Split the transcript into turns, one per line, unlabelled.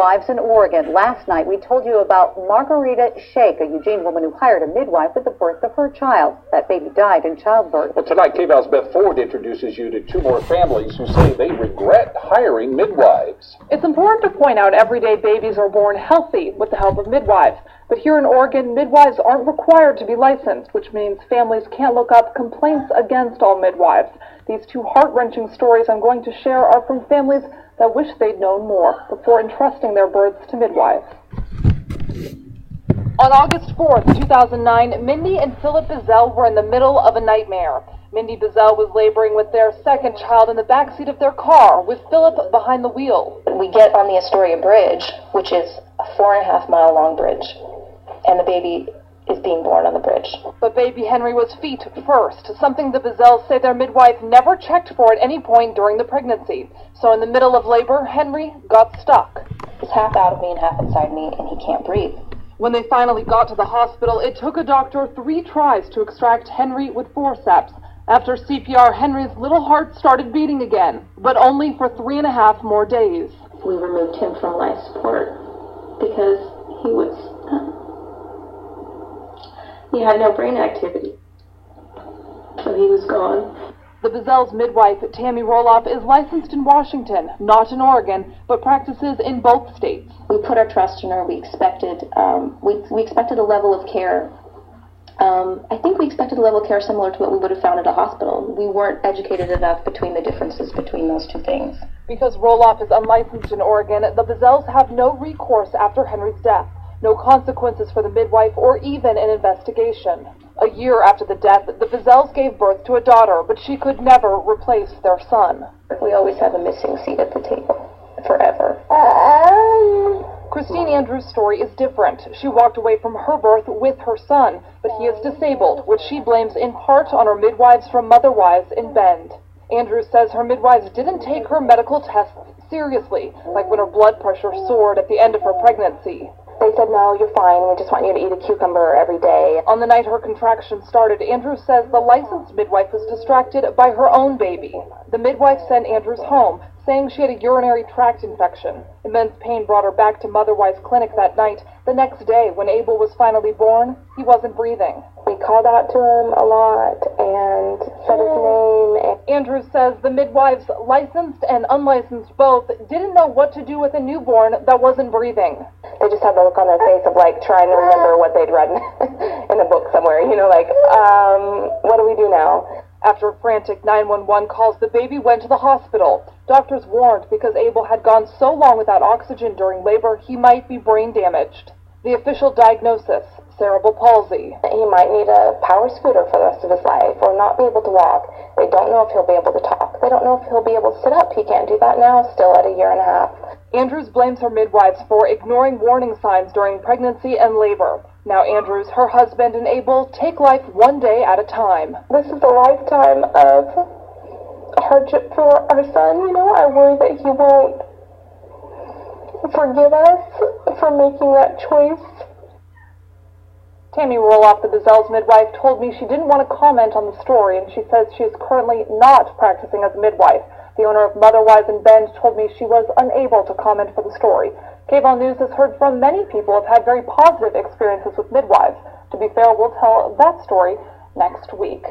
midwives in Oregon. Last night, we told you about Margarita Shake, a Eugene woman who hired a midwife with the birth of her child. That baby died in childbirth.
Well, tonight, KVAL's Beth Ford introduces you to two more families who say they regret hiring midwives.
It's important to point out everyday babies are born healthy with the help of midwives. But here in Oregon, midwives aren't required to be licensed, which means families can't look up complaints against all midwives. These two heart-wrenching stories I'm going to share are from families that wish they'd known more before entrusting their births to midwives. On August 4th, 2009, Mindy and Philip Bizzell were in the middle of a nightmare. Mindy Bizzell was laboring with their second child in the backseat of their car, with Philip behind the wheel.
We get on the Astoria Bridge, which is a 4.5-mile long bridge, and the baby is being born on the bridge.
But baby Henry was feet first, something the Bizzells say their midwife never checked for at any point during the pregnancy. So in the middle of labor, Henry got stuck.
He's half out of me and half inside me, and he can't breathe.
When they finally got to the hospital, it took a doctor 3 tries to extract Henry with forceps. After CPR, Henry's little heart started beating again, but only for 3.5 more days.
We removed him from life support because he had no brain activity, so he was gone.
The Bizzells' midwife, Tammy Roloff, is licensed in Washington, not in Oregon, but practices in both states.
We put our trust in her. We expected a level of care. I think we expected a level of care similar to what we would have found at a hospital. We weren't educated enough between the differences between those two things.
Because Roloff is unlicensed in Oregon, the Bizzells have no recourse after Henry's death. No consequences for the midwife or even an investigation. A year after the death, the Bizzells gave birth to a daughter, but she could never replace their son.
We always have a missing seat at the table. Forever.
Christine Andrews' story is different. She walked away from her birth with her son, but he is disabled, which she blames in part on her midwives from Motherwise in Bend. Andrews says her midwives didn't take her medical tests seriously, like when her blood pressure soared at the end of her pregnancy.
They said, no, you're fine. We just want you to eat a cucumber every day.
On the night her contractions started, Andrews says the licensed midwife was distracted by her own baby. The midwife sent Andrews home, saying she had a urinary tract infection. Immense pain brought her back to Motherwise Clinic that night. The next day, when Abel was finally born, he wasn't breathing.
We called out to him a lot and said his name.
Andrews says the midwives, licensed and unlicensed both, didn't know what to do with a newborn that wasn't breathing.
They just had the look on their face of, trying to remember what they'd read in a book somewhere. What do we do now?
After frantic 911 calls, the baby went to the hospital. Doctors warned because Abel had gone so long without oxygen during labor, he might be brain damaged. The official diagnosis, cerebral palsy.
He might need a power scooter for the rest of his life or not be able to walk. They don't know if he'll be able to talk. They don't know if he'll be able to sit up. He can't do that now, still at 1.5 years.
Andrews blames her midwives for ignoring warning signs during pregnancy and labor. Now Andrews, her husband, and Abel take life one day at a time.
This is a lifetime of hardship for our son. I worry that he won't forgive us for making that choice.
Tammy Roloff, the Bizzells' midwife, told me she didn't want to comment on the story, and she says she is currently not practicing as a midwife. The owner of Motherwise in Bend told me she was unable to comment for the story. KVAL News has heard from many people who have had very positive experiences with midwives. To be fair, we'll tell that story next week.